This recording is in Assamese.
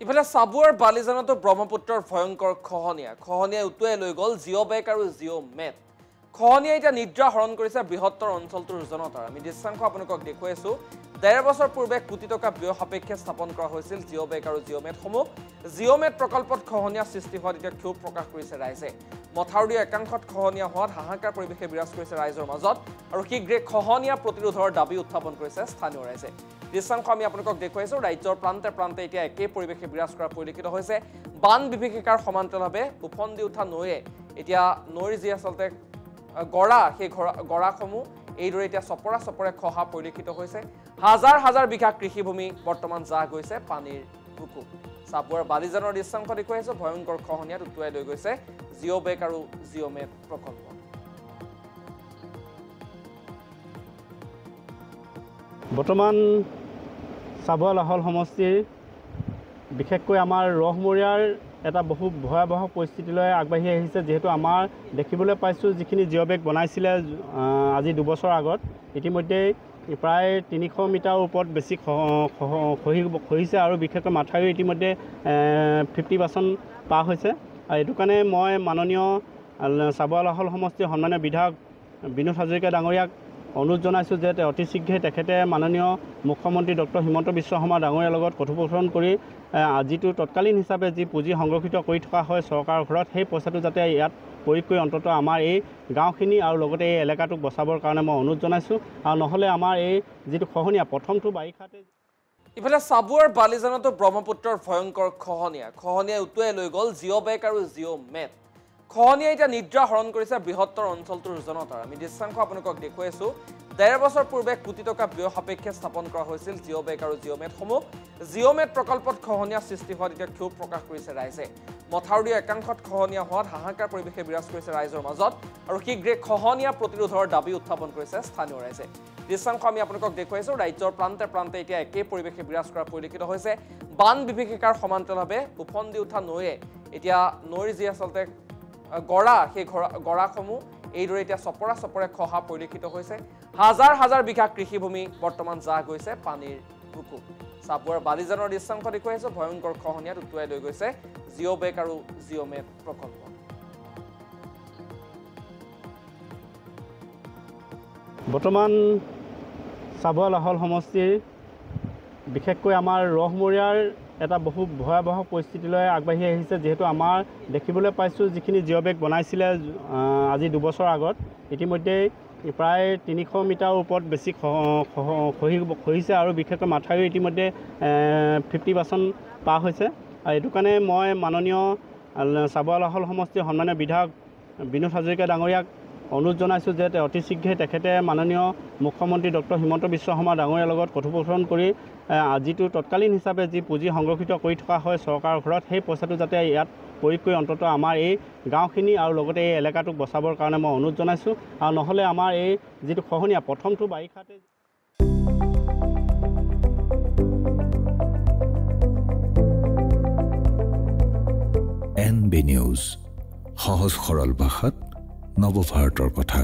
ইফালে চাবুৱাৰ বালিজানতো ব্ৰহ্মপুত্ৰৰ ভয়ংকৰ খহনীয়াই উটুৱাই লৈ গ'ল জিঅ' বেগ আৰু জিঅ' মেট। খহনীয়াই এতিয়া নিদ্ৰা হৰণ কৰিছে বৃহত্তৰ অঞ্চলটোৰ জনতাৰ। আমি দৃশ্যাংশ আপোনালোকক দেখুৱাই আছো। ১.৫ বছৰ পূৰ্বে কোটি টকা ব্যয় সাপেক্ষে স্থাপন কৰা হৈছিল জিঅ' বেগ আৰু জিঅ' মেটসমূহ। জিঅ' মেট প্ৰকল্পত খহনীয়া সৃষ্টি হোৱাত এতিয়া ক্ষোভ প্ৰকাশ কৰিছে ৰাইজে। মথাউৰিৰ একাংশত খহনীয়া হোৱাত হাহাকাৰ পৰিৱেশে বিৰাজ কৰিছে ৰাইজৰ মাজত আৰু শীঘ্ৰে খহনীয়া প্ৰতিৰোধৰ দাবী উত্থাপন কৰিছে স্থানীয় ৰাইজে। দৃশ্যাংশ আমি আপোনালোকক দেখুৱাইছো। ৰাজ্যৰ প্ৰান্তে প্ৰান্তে এতিয়া একেই পৰিৱেশে বিৰাজ কৰা পৰিলক্ষিত হৈছে। বান বিভীষিকাৰ সমান্তৰালভাৱে উফন্দি উঠা নৈয়ে এতিয়া নৈৰ যি আচলতে গৰা, সেই গৰাসমূহ এইদৰে এতিয়া চপৰে খহা পৰিলক্ষিত হৈছে। হাজাৰ হাজাৰ বিঘা কৃষিভূমি বৰ্তমান জাহ গৈছে পানীৰ বুকুত। চাবুৱাৰ বালিজানৰ দৃশ্যাংশ দেখুৱাইছো। ভয়ংকৰ খহনীয়াত উটুৱাই লৈ গৈছে জিঅ' বেগ আৰু জিঅ' মেট প্ৰকল্প। বৰ্তমান চাবুৱা লাহল সমষ্টিৰ বিশেষকৈ আমাৰ ৰহমৰীয়াৰ এটা বহু ভয়াৱহ পৰিস্থিতিলৈ আগবাঢ়ি আহিছে। যিহেতু আমাৰ দেখিবলৈ পাইছোঁ যিখিনি জিঅ' বেগ বনাইছিলে আজি ২ বছৰ আগত, ইতিমধ্যেই প্ৰায় ৩০০ মিটাৰৰ ওপৰত বেছি খহিছে আৰু বিশেষকৈ মাথাউৰি ইতিমধ্যে 50% পাৰ হৈছে। আৰু এইটো কাৰণে মই মাননীয় চাবুৱা লাহল সমষ্টিৰ সন্মানীয় বিধায়ক বিনোদ হাজৰিকা ডাঙৰীয়াক অনুৰোধ জনাইছোঁ যে অতি শীঘ্ৰে তেখেতে মাননীয় মুখ্যমন্ত্ৰী ডক্টৰ হিমন্ত বিশ্ব শৰ্মা ডাঙৰীয়াৰ লগত কথোপকথন কৰি যিটো তৎকালীন হিচাপে যি পুঁজি সংৰক্ষিত কৰি থকা হয় চৰকাৰৰ ঘৰত, সেই পইচাটো যাতে ইয়াত প্ৰয়োগ কৰি অন্ততঃ আমাৰ এই গাঁওখিনি আৰু লগতে এই এলেকাটোক বচাবৰ কাৰণে মই অনুৰোধ জনাইছোঁ। আৰু নহ'লে আমাৰ এই যিটো খহনীয়া প্ৰথমটো বাৰিষাতে। ইফালে চাবুৱাৰ বালিজানতো ব্ৰহ্মপুত্ৰৰ ভয়ংকৰ খহনীয়াই উটুৱাই লৈ গ'ল জিঅ' বেগ আৰু জিঅ' মেট। খহনীয়াই এতিয়া নিদ্ৰা হৰণ কৰিছে বৃহত্তৰ অঞ্চলটোৰ জনতাৰ। আমি দৃশ্যাংশ আপোনালোকক দেখুৱাই আছো। ১.৫ বছৰ পূৰ্বে কোটি টকা ব্যয় সাপেক্ষে স্থাপন কৰা হৈছিল জিঅ' বেগ আৰু জিঅ' মেটসমূহ। জিঅ' মেট প্ৰকল্পত খহনীয়া সৃষ্টি হোৱাত এতিয়া ক্ষোভ প্ৰকাশ কৰিছে ৰাইজে। মথাউৰিৰ একাংশত খহনীয়া হোৱাত হাহাকাৰ পৰিৱেশে বিৰাজ কৰিছে ৰাইজৰ মাজত আৰু শীঘ্ৰে খহনীয়া প্ৰতিৰোধৰ দাবী উত্থাপন কৰিছে স্থানীয় ৰাইজে। দৃশ্যাংশ আমি আপোনালোকক দেখুৱাইছো। ৰাজ্যৰ প্ৰান্তে প্ৰান্তে এতিয়া একেই পৰিৱেশে বিৰাজ কৰা পৰিলক্ষিত হৈছে। বান বিভীষিকাৰ সমান্তৰালভাৱে উফন্দি উঠা নৈয়ে এতিয়া নৈৰ যি আচলতে গৰা, সেই গৰাসমূহ এইদৰে এতিয়া চপৰে খহা পৰিলক্ষিত হৈছে। হাজাৰ হাজাৰ বিঘা কৃষিভূমি বৰ্তমান জাহ গৈছে পানীৰ বুকুত। চাবুৱাৰ বালিজানৰ দৃশ্যাংশ দেখুৱাইছো। ভয়ংকৰ খহনীয়াত উটুৱাই লৈ গৈছে জিঅ' বেগ আৰু জিঅ' মেট প্ৰকল্প। বৰ্তমান চাবুৱা লাহল সমষ্টিৰ বিশেষকৈ আমাৰ ৰহমৰীয়াৰ এটা বহু ভয়াৱহ পৰিস্থিতিলৈ আগবাঢ়ি আহিছে। যিহেতু আমাৰ দেখিবলৈ পাইছোঁ যিখিনি জিঅ' বেগ বনাইছিলে আজি ২ বছৰ আগত, ইতিমধ্যেই প্ৰায় ৩০০ মিটাৰৰ ওপৰত বেছি খহিছে আৰু বিশেষকৈ মাথাউৰি ইতিমধ্যে 50% পাৰ হৈছে। আৰু এইটো কাৰণে মই মাননীয় চাবুৱা লাহল সমষ্টিৰ সন্মানীয় বিধায়ক বিনোদ হাজৰিকা ডাঙৰীয়াক অনুৰোধ জনাইছোঁ যে অতি শীঘ্ৰে তেখেতে মাননীয় মুখ্যমন্ত্ৰী ডক্টৰ হিমন্ত বিশ্ব শৰ্মা ডাঙৰীয়াৰ লগত কথোপকথন কৰি যিটো তৎকালীন হিচাপে যি পুঁজি সংৰক্ষিত কৰি থকা হয় চৰকাৰৰ ঘৰত, সেই পইচাটো যাতে ইয়াত প্ৰয়োগ কৰি অন্ততঃ আমাৰ এই গাঁওখিনি আৰু লগতে এই এলেকাটোক বচাবৰ কাৰণে মই অনুৰোধ জনাইছোঁ। আৰু নহ'লে আমাৰ এই যিটো খহনীয়া প্ৰথমটো বাৰিষাতে। NB নিউজ, সহজ সৰল ভাষাত নৱভাৰতৰ কথা।